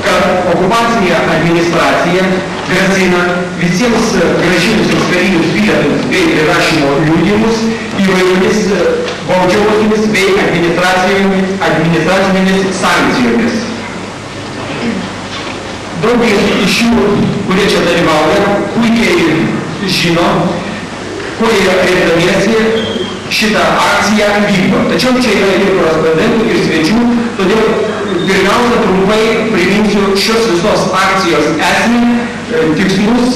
kad okupacinė administracija grasina visiems grąžinusiems karinius bilietus bei prirašymo liudijimus įvairiomis baudžiamosiomis bei administracinėmis sankcijomis. Daugelis iš jų, kurie čia dalyvauja, puikiai žino, kurie remdamiesi šitą akciją vykdo. Tačiau čia yra ir korespondentų, ir svečių, todėl pirmiausia trumpai priminsiu šios visos akcijos esmę, tikslus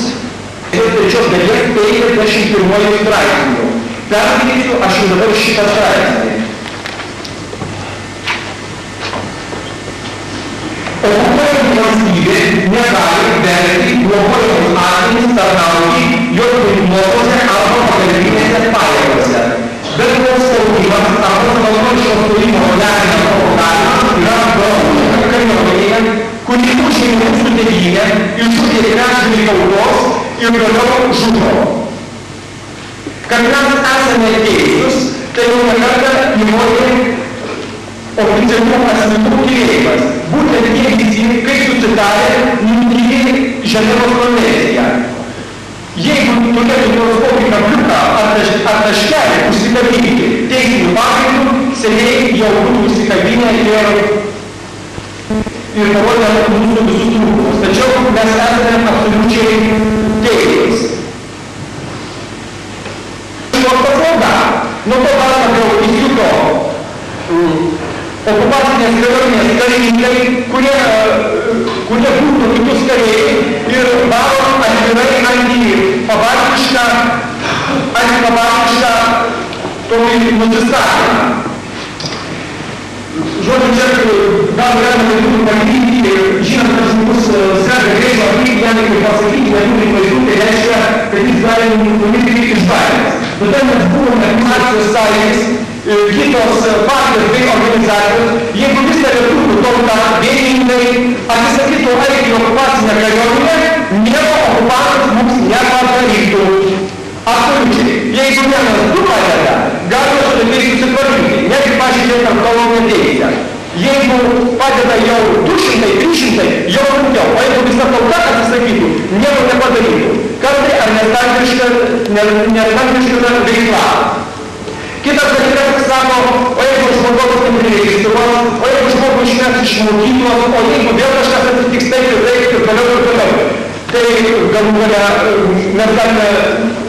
ir trečios dalies 51 straipsnių. Perskaitysiu aš jau dabar šitą straipsnį. Okupuojant valstybė negali verti blokuojamus asmenys tarnauti jos ginkluotose arba pagalbinėse pajėgose. Bet koks spaudimas arba savanoriško spaudimo lemia provokavimas yra galbūt kariuomenėje, kuri užėmė mūsų tėvynę, išžudė trečdalį tautos ir toliau žudo. Kad mes esame teisūs, tai jau nekartą įrodė oficialių asmenų tylėjimas. Būtent jie visi, kai susitarė, nutrynė Ženevos konvenciją. Jeigu turėtų nors kokį kabliuką ar taškelį užsikabinti teisinių pagrindų, seniai jau būtų užsikabinę ir parodė mūsų visus trūkumus. Tačiau mes esame absoliučiai teisūs. Nuo to dar labiau įsijuto okupacinės kariuomenės karininkai, kurie būtų kitus kariai ir daro atvirai antipabaltišką tokį nusistatymą. Žodžiu, čia gal galima būtų pamatyti, žinant, kad žmogus serga greičio aplink, jam kaip pasakyti, neturi klaidų, tai reiškia, kad jis gali numirti iš baimės. Todėl mes buvome akcijos sąjungos, kitos partijos bei organizacijos, jeigu visą lietuvių tautą vieningai atsisakytų eiti į okupacinę kariuomenę, nieko okupantas mums nepadarytų. Absoliučiai. Jeigu vienas du padeda, galima su tai susitvarkyti, netgi pažeidžiant tarptautinę teisę. Jeigu padeda jau 200-300, jau daugiau, o jeigu visa tauta atsisakytų, nieko nepadarytų. Kartai ar nestantiška veikla. Kitas dalykas sako, o jeigu žmogaus nepriregistruos, o jeigu žmogus išmes iš mokyklos, o jeigu vėl kažkas atsitiks taip ir taip ir toliau ir toliau. Tai galų gale mes galime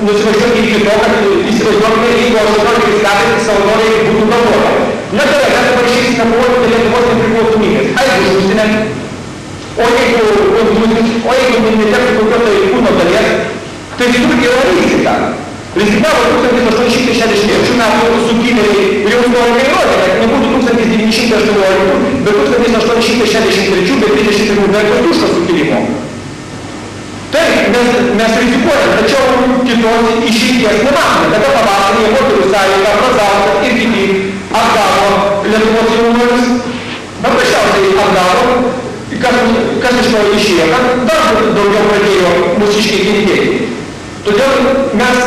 nusivažiuoti iki to, kad įsivaizduokime, jeigu 18 metais savanoriai būtų galvota. Na gerai, mes dabar išeisime kovoti dėl Lietuvos nepriklausomybės. Aišku, užsienė. O jeigu netektų kokio tai kūno dalies, tai visur yra rizika. Rizikavo 1863 metų sukilėliai ir jau istorikai įrodė, kad nebūtų 1918, bet 1863, bet 31 metų dušo sukilimo. Taip, mes rizikuojame, tačiau kitos išeities nematome. Tada pavasarį moterų sąjunga, Brazauskas ir kiti atgavo Lietuvos jaunuolius, paprasčiausiai atgavo, kas iš to išėjo, kad dar daugiau pradėjo mūsiškiai girdėti. Todėl mes,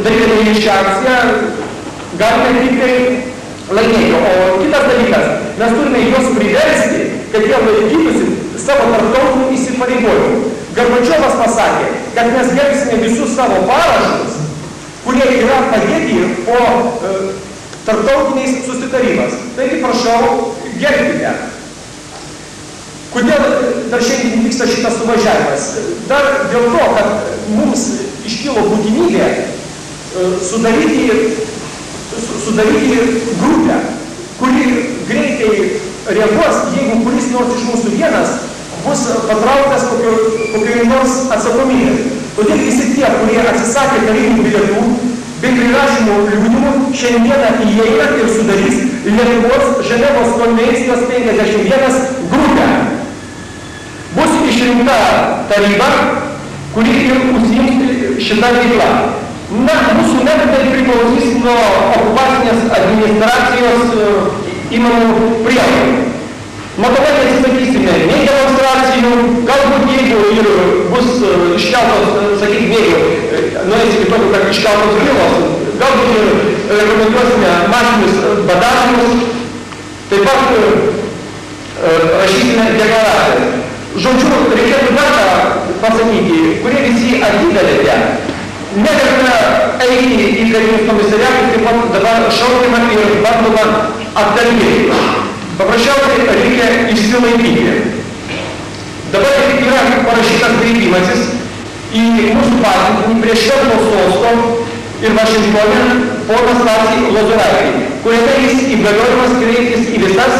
darydami šią akciją, galime tikrai laimėti. O kitas dalykas, mes turime juos priversti, kad jie laikytųsi savo tarptautinių įsipareigojimų. Gorbačiovas pasakė, kad mes gerbsime visus savo parašus, kurie yra padėti po tarptautiniais susitarimas. Taigi, prašau, gerbkite. Kodėl dar šiandien vyksta šitas suvažiavimas? Dar dėl to, kad mums iškilo būtinybė sudaryti grupę, kuri greitai reaguos, jeigu kuris nors iš mūsų vienas bus patrauktas kokiai nors atsakomybės. Todėl visi tie, kurie atsisakė karinių bilietų bei prirašymų liudimų, šiandieną įeina ir sudarys Lietuvos Ženevos konvencijos 51 grupę. Bus išrinkta taryba, kuri ir užsiims šitą veiklą. Na, mūsų metodai priklausys nuo okupacinės administracijos įmamų priemonių. Matomai atsisakysime nei demonstracijų, galbūt jeigu ir bus iškeltos, sakykime, nueis iki tokio, kad iškeltos bylos, galbūt ir rekomenduosime masinius badavimus, taip pat rašysime politinę deklaraciją. Žodžiu, reikėtų dar pasakyti, kurie visi atidalėte, negalime eiti į karinius komisariatus, kaip pat dabar šaukime ir bandoma aptarnėti. Paprasčiausiai reikia išsilaikyti. Dabar tik yra parašytas kreipimasis į mūsų pasiuntinį prie Švedijos sosto ir Vašingtone ponas Stasį Lozuraitį, kuriame jis įgaliojimas kreiptis į visas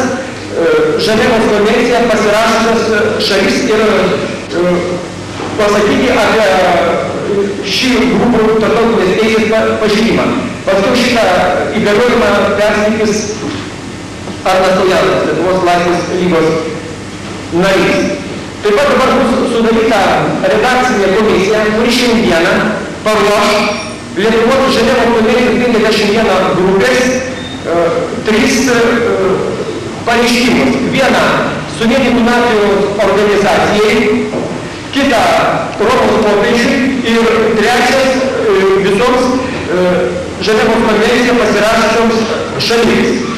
Ženevos konvenciją pasirašusias šalis ir pasakyti apie šį grupų tarptautinės teisės pažeidimą. Paskui šitą įgaliojimą perskaitys Arnas Saujauskas, Lietuvos Laisvės lygos narys. Taip pat dabar bus sudaryta redakcinė komisija, kuri šiandieną paruoš Lietuvos Ženevos konvencijos 51 grupės 3 pareiškimus. Vieną Suvietų nacijų organizacijai, kitą Romos popiežiui ir trečias visoms Ženevos konvenciją pasirašusioms šalims.